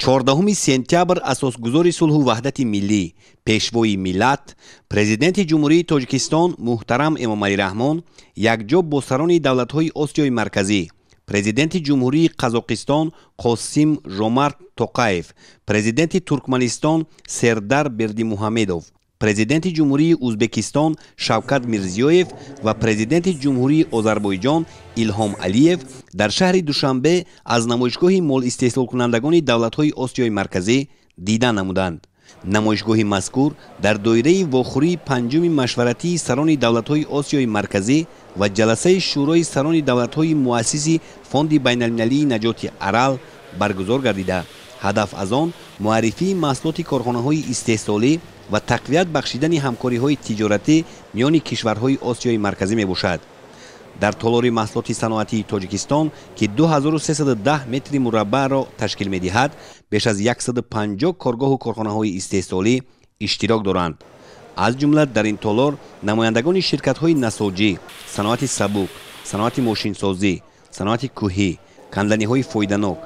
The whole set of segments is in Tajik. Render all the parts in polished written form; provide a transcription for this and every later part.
14 сентябр асосгузори сулҳу ваҳдати миллӣ, пешвои миллат, президенти ҷумҳурии Тоҷикистон муҳтарам Эмомалӣ Раҳмон якҷо бо сарони давлатҳои Осиёи Марказӣ, президенти ҷумҳурии Қазоқистон Қосим Жомарт Тоқаев, президенти Туркманистон Сердар Бердимуҳамедов, президенти ҷумҳурии Узбекистон Шавкат Мирзиёев ва президенти ҷумҳурии Озарбойҷон Илҳом Алиев дар шаҳри Душанбе аз намоишгоҳи молистеҳсолкунандагони давлатҳои Осиёи Марказӣ дидан намуданд. намоишгоҳи мазкур дар доираи вохӯрии панҷуми машваратии сарони давлатҳои Осиёи Марказӣ ва ҷаласаи шӯрои сарони давлатҳои муассиси Фонди байналмилалии наҷоти Арал баргузор гардида, ҳадаф аз он муаррифии маҳсулоти корхонаҳои истеҳсолӣ ва тақвият бахшидани ҳамкориҳои тиҷоратӣ миёни кишварҳои Осиёи Марказӣ мебошад. дар толори маҳсулоти саноатии Тоҷикистон ки 2310 метри мураббаъро ташкил медиҳад, беш аз 150 коргоҳу корхонаҳои истеҳсолӣ иштирок доранд. аз ҷумла дар ин толор намояндагони ширкатҳои насоҷӣ, саноати сабук, саноати мошинсозӣ, саноати кӯҳӣ, канданиҳои фоиданок,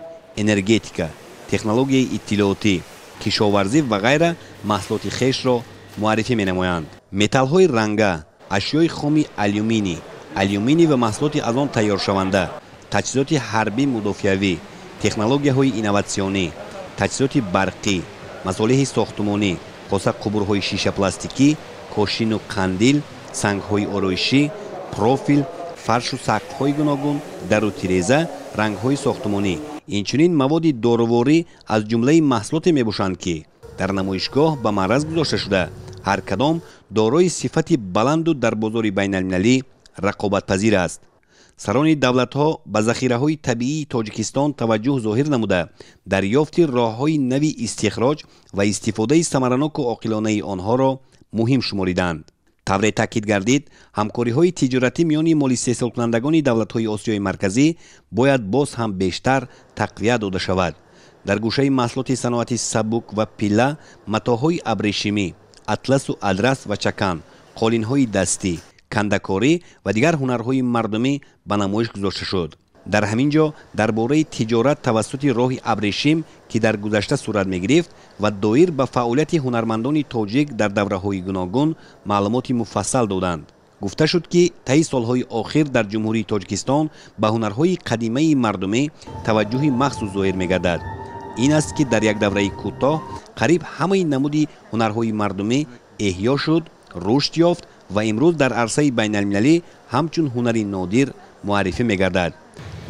энергетика, технологияи иттилоотӣ, кишоварзӣ ва ғайра маҳсулоти хешро муаррифӣ менамоянд. металлҳои ранга, ашёи хоми алюминӣ ва маҳсулоти аз он тайёршаванда, таҷҳизоти ҳарбӣ мудофиавӣ, технологияҳои инноватсионӣ, таҷҳизоти барқӣ, масолиҳи сохтмонӣ, хоса қубурҳои шишапластикӣ, кошину қандил, сангҳои ороишӣ, профил, фаршу сақфҳои гуногун, дару тиреза, рангҳои сохтмонӣ, инчунин маводи дороворӣ аз ҷумлаи маҳсулоте мебошанд, ки дар намоишгоҳ ба маъраз гузошта шуда, ҳар кадом дорои сифати баланду дар бозори байналмилалӣ рақобатпазир аст. сарони давлатҳо ба захираҳои табиии Тоҷикистон таваҷҷӯҳ зоҳир намуда, дарёфти роҳҳои нави истихроҷ ва истифодаи самараноку оқилонаи онҳоро муҳим шумориданд. тавре таъкид гардид, ҳамкориҳои тиҷоратӣ миёни молистеҳсолкунандагони давлатҳои Осиёи Марказӣ бояд боз ҳам бештар тақвият дода шавад. дар гӯшаи маҳсулоти саноати сабук ва пилла, матоъҳои абрешимӣ, атласу адрас ва чакан, қолинҳои дастӣ, кандакорӣ ва дигар ҳунарҳои мардумӣ ба намоиш гузошта шуд. дар ҳамин ҷо дар бораи тиҷорат тавассути роҳи абрешим, ки дар гузашта сурат мегирифт ва доир ба фаъолияти ҳунармандони тоҷик дар давраҳои гуногун маълумоти муфассал доданд. гуфта шуд, ки таи солҳои охир дар ҷумҳурии Тоҷикистон ба ҳунарҳои қадимаи мардумӣ таваҷҷӯҳи махсус зоҳир мегардад. ин аст, ки дар як давраи кӯтоҳ қариб ҳамаи намуди ҳунарҳои мардумӣ эҳьё шуд, рушд ёфт ва имрӯз дар арсаи байналмилалӣ ҳамчун ҳунари нодир муаррифӣ мегардад.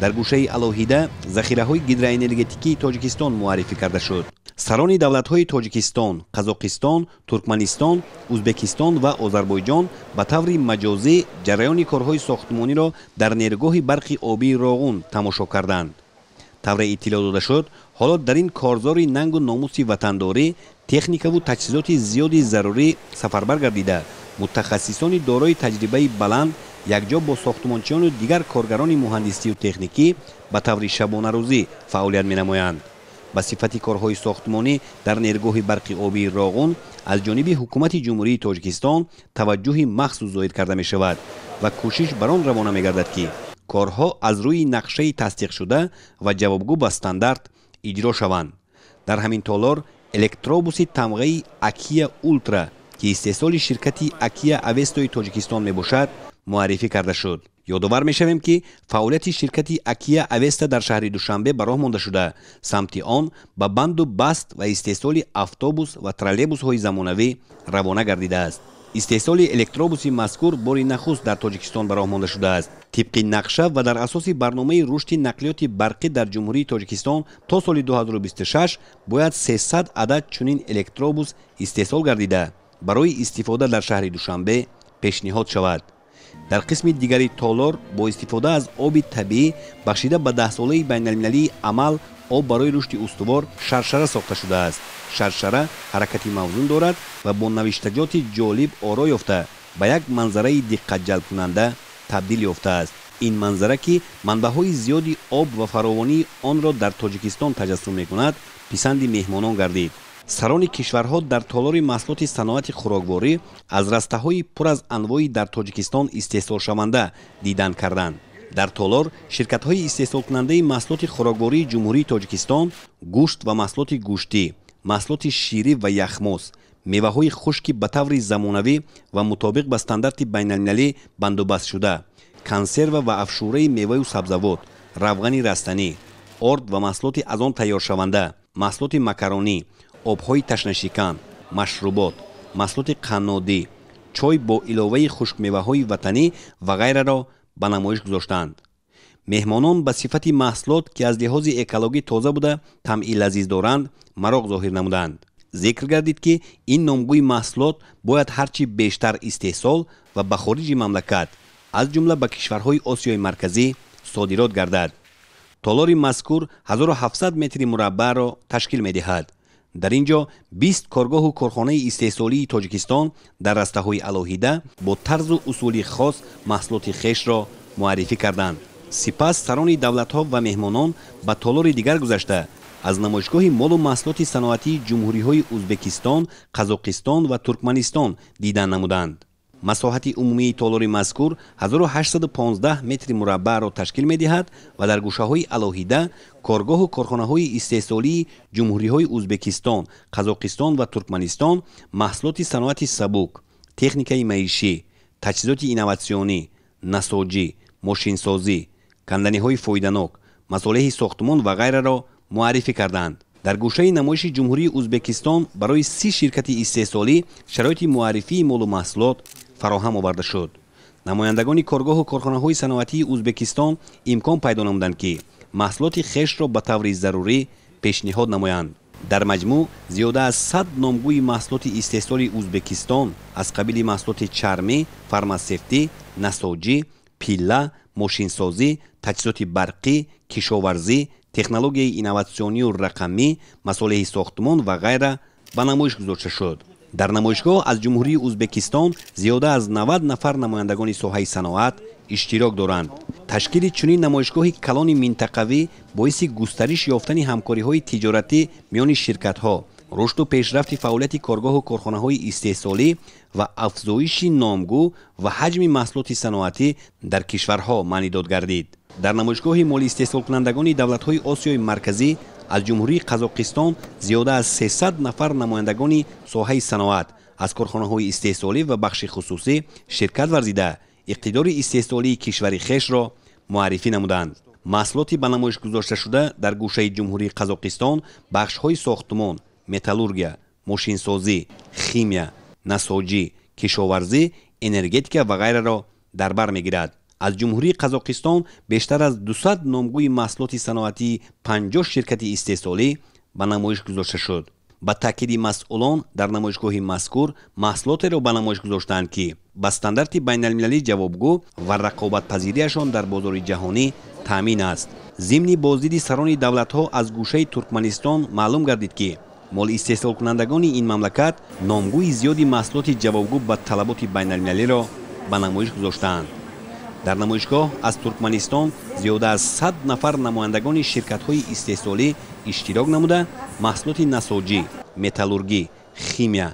дар гӯшаи алоҳида захираҳои гидроэнергетикии Тоҷикистон муаррифӣ карда шуд. сарони давлатҳои Тоҷикистон, Қазоқистон, Туркманистон, Узбекистон ва Озарбойҷон ба таври маҷозӣ ҷараёни корҳои сохтмониро дар нерӯгоҳи барқи обии Роғун тамошо карданд. тавре иттилоъ дода шуд, ҳоло дар ин корзори нангу номуси ватандорӣ техникаву таҷҳизоти зиёди зарурӣ сафарбар гардида, мутахассисони дорои таҷрибаи баланд якҷо бо сохтмончиёну дигар коргарони муҳандисию техникӣ ба таври шабонарӯзӣ фаъолият менамоянд. ба сифати корҳои сохтмонӣ дар нерӯгоҳи барқи обии Роғун аз ҷониби ҳукумати ҷумҳурии Тоҷикистон таваҷҷӯҳи махсус зоҳир карда мешавад ва кӯшиш бар он равона мегардад, ки корҳо аз рӯи нақшаи тасдиқшуда ва ҷавобгӯ ба стандарт иҷро шаванд. дар ҳамин толор электробуси тамғаи Акия Ултра, ки истеҳсоли ширкати Акия Авестои Тоҷикистон мебошад, муаррифӣ карда шуд. ёдовар мешавем, ки фаъолияти ширкати Акия Авеста дар шаҳри Душанбе ба роҳ монда шуда, самти он ба банду баст ва истеҳсоли автобус ва троллейбусҳои замонавӣ равона гардидааст. истеҳсоли электробуси мазкур бори нахуст дар Тоҷикистон ба роҳ монда шудааст. тибқи нақша ва дар асоси барномаи рушди нақлиёти барқӣ дар ҷумҳурии Тоҷикистон то соли 2026 бояд 300 адад чунин электробус истеҳсол гардида барои истифода дар шаҳри Душанбе пешниҳод шавад. дар қисми дигари толор бо истифода аз оби табиӣ бахшида ба 10-солаи байналмилалии амал об барои рушди устувор шаршара сохта шудааст. шаршара ҳаракати мавзун дорад ва бо навиштаҷоти ҷолиб оро ёфта ба як манзараи диққатҷалбкунанда табдил ёфтааст. ин манзара, ки манбаъҳои зиёди об ва фаровонии онро дар Тоҷикистон таҷассум мекунад, писанди меҳмонон гардид. сарони кишварҳо дар толори маҳсулоти саноати хӯрокворӣ аз растаҳои пур аз анвои дар Тоҷикистон истеҳсолшаванда дидан карданд. дар толор ширкатҳои истеҳсолкунандаи маҳсулоти хӯроквории ҷумҳурии тоҷикистон гӯшт ва маҳсулоти гӯштӣ, маҳсулоти ширӣ ва яхмоз, меваҳои хушки ба таври замонавӣ ва мутобиқ ба стандарти байналмилалӣ бандобастшуда, консерва ва афшураи меваю сабзавот, равғани растанӣ, орд ва маҳсулоти аз он тайёршаванда, маҳсулоти макаронӣ, обҳои ташнашикан, машрубот, маҳсулоти қаннодӣ, чой бо иловаи хушкмеваҳои ватанӣ ва ғайраро ба намоиш гузоштанд. меҳмонон ба сифати маҳсулот ки аз лиҳози экологӣ тоза буда тамъи лазиз доранд мароғ зоҳир намуданд. зикр гардид ки ин номгӯи маҳсулот бояд ҳарчи бештар истеҳсол ва ба хориҷи мамлакат аз ҷумла ба кишварҳои осиёи марказӣ содирот гардад. толори мазкур 1700 метри мураббаъро ташкил медиҳад. дар ин ҷо 20 коргоҳу корхонаи истеҳсолии тоҷикистон дар растаҳои алоҳида бо тарзу усули хос маҳсулоти хешро муаррифӣ карданд. сипас сарони давлатҳо ва меҳмонон ба толори дигар гузашта аз намоишгоҳи молу маҳсулоти саноатии ҷумҳуриҳои Узбекистон, Қазоқистон ва Туркманистон дидан намуданд. масоҳати умумии толори мазкур 1815 метри мураббаъро ташкил медиҳад ва дар гӯшаҳои алоҳида коргоҳу корхонаҳои истеҳсолии ҷумҳуриҳои Узбекистон, Қазоқистон ва Туркманистон маҳсулоти саноати сабук, техникаи маишӣ, таҷҳизоти инноватсионӣ, насоҷӣ, мошинсозӣ, канданиҳои фоиданок, масолеҳи сохтмон ва ғайраро муаррифӣ карданд. дар гӯшаи намоиши ҷумҳурии Узбекистон барои 30 ширкати истеҳсолӣ шароити муаррифии молу маҳсулот фароҳам оварда шуд. намояндагони коргоҳу корхонаҳои саноатии Узбекистон имкон пайдо намуданд ки маҳсулоти хешро ба таври зарурӣ пешниҳод намоянд. дар маҷмӯъ зиёда аз 100 номгӯи маҳсулоти истеҳсоли Узбекистон аз қабили маҳсулоти чармӣ, фармасевтӣ, насоҷӣ, пилла, мошинсозӣ, таҷҳизоти барқӣ, кишоварзӣ, технологияи инноватсионию рақамӣ, масолеҳи сохтмон ва ғайра ба намоиш гузошта шуд. дар намоишгоҳ аз ҷумҳурии Узбекистон зиёда аз 90 нафар намояндагони соҳаи саноат иштирок доранд. ташкили чунин намоишгоҳи калони минтақавӣ боиси густариш ёфтани ҳамкориҳои тиҷоратӣ миёни ширкатҳо, рушду пешрафти фаъолияти коргоҳу корхонаҳои истеҳсолӣ ва афзоиши номгӯ ва ҳаҷми маҳсулоти саноатӣ дар кишварҳо маънидод гардид. дар намоишгоҳи молиистеҳсолкунандагони давлатҳои осиёи марказӣ аз ҷумҳурии Қазоқистон зиёда аз 300 нафар намояндагони соҳаи саноат аз корхонаҳои истеҳсолӣ ва бахши хусусӣ ширкат варзида иқтидори истеҳсолии кишвари хешро муаррифӣ намуданд. маҳсулоти ба намоиш гузошташуда дар гӯшаи ҷумҳурии Қазоқистон бахшҳои сохтмон, металлургия, мошинсозӣ, химия, насоҷӣ, кишоварзӣ, энергетика ва ғайраро дар бар мегирад. аз ҷумҳурии Қазоқистон бештар аз 200 номгӯи маҳсулоти саноатии 50 ширкати истеҳсолӣ ба намоиш гузошта шуд. ба таъкиди масъулон дар намоишгоҳи мазкур маҳсулотеро ба намоиш гузоштанд ки ба стандарти байналмилалӣ ҷавобгӯ ва рақобатпазириашон дар бозори ҷаҳонӣ таъмин аст. зимни боздиди сарони давлатҳо аз гӯшаи Туркманистон маълум гардид ки молиистеҳсолкунандагони ин мамлакат номгӯи зиёди маҳсулоти ҷавобгӯ ба талаботи байналмилалиро ба намоиш гузоштаанд. дар намоишгоҳ аз Туркманистон зиёда аз 100 нафар намояндагони ширкатҳои истеҳсолӣ иштирок намуда маҳсулоти насоҷӣ, металлургӣ, химия,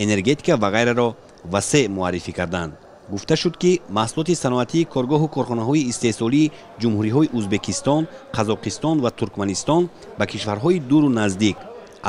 энергетика ва ғайраро васеъ муаррифӣ карданд. гуфта шуд ки маҳсулоти саноатии коргоҳу корхонаҳои истеҳсолии ҷумҳуриҳои Узбекистон, Қазоқистон ва Туркманистон ба кишварҳои дуру наздик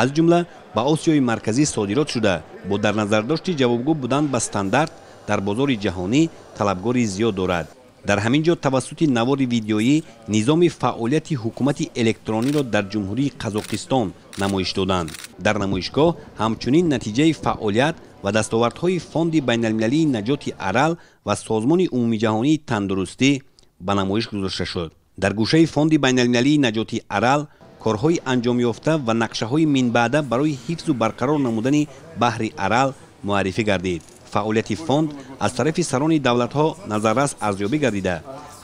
аз ҷумла ба осиёи марказӣ содирот шуда бо дар назардошти ҷавобгӯ будан ба стандарт дар бозори ҷаҳонӣ талабгори зиёд дорад. дар ҳамин ҷо тавассути навори видеоӣ низоми фаъолияти ҳукумати электрониро дар ҷумҳурии Қазоқистон намоиш доданд. дар намоишгоҳ ҳамчунин натиҷаи фаъолият ва дастовардҳои фонди байналмилалии наҷоти арал ва созмони умумиҷаҳонии тандурустӣ ба намоиш гузошта шуд. дар гӯшаи фонди байналмилалии наҷоти арал корҳои анҷомёфта ва нақшаҳои минбаъда барои ҳифзу барқарор намудани баҳри арал муаррифӣ гардид. фаъолияти фонд аз тарафи сарони давлатҳо назаррас арзёбӣ гардида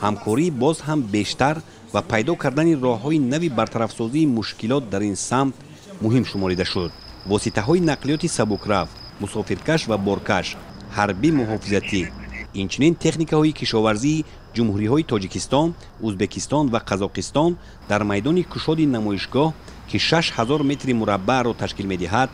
ҳамкории боз ҳам бештар ва пайдо кардани роҳҳои нави бартарафсозии мушкилот дар ин самт муҳим шуморида шуд. воситаҳои нақлиёти сабукрав, мусофиркаш ва боркаш, ҳарбӣ муҳофизатӣ, инчунин техникаҳои кишоварзии ҷумҳуриҳои Тоҷикистон, Узбекистон ва Қазоқистон дар майдони кушоди намоишгоҳ ки 6000 метри мураббаъро ташкил медиҳад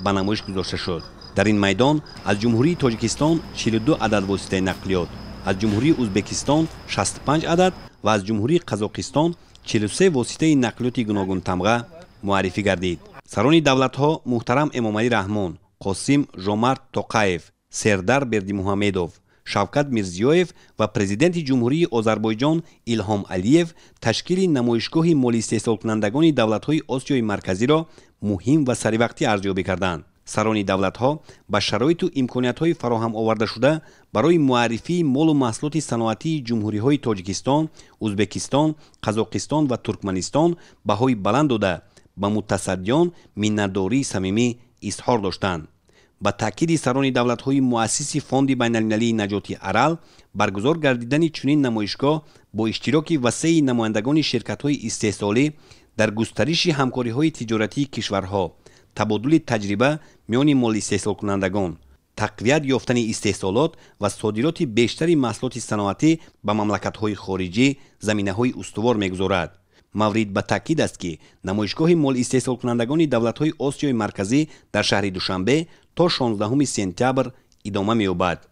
ба намоиш гузошта шуд. дар ин майдон аз ҷумҳурии Тоҷикистон 42 адад воситаи нақлиёт, از جمهوری ازبکستان 65 عدد و از جمهوری قزاقستان 43 واسطه نقلیاتی گوناگون تمغه معرفی گردید. سران دولت‌ها محترم امامعلی رحمان، قاسم جومرت توقایف، سردار بردیمحمدوف، شوکت میرزیویف و پرزیدنت جمهوری آذربایجان ایلهام علیف تشکیل نمایشگاه مالی استحصال کنندگان دولت‌های آسیای مرکزی را مهم و سریوقتی ارزیابی کردند. سران دولت‌ها با شرایط و امکانیت‌های فراهم آورده شده برای معرفی مال و محصولات صنعتی جمهوری‌های تاجیکستان، ازبکستان، قزاقستان و ترکمنستان بهای بلند داده به متصدیان منتداری صمیمی اظهار داشتند. با تاکید سران دولت‌های مؤسس فوند بین‌المللی نجات ارل برگزار گردیدن چنین نمایشگاه با اشتراک وسیع نمایندگان شرکت‌های استحصالی در گسترش همکاری‌های تجارتی کشورها، تبادل تجربه میان مالی استحصال کنندگان، تقویت یافتن استحصالات و صادرات بیشتری محصولات صنعتی به مملکت‌های خارجی زمینه‌های استوار می‌گذارد. مورد به تاکید است که نمایشگاه مال استحصال کنندگان دولت‌های آسیای مرکزی در شهر دوشنبه تا 16 سپتامبر ادامه می‌یابد.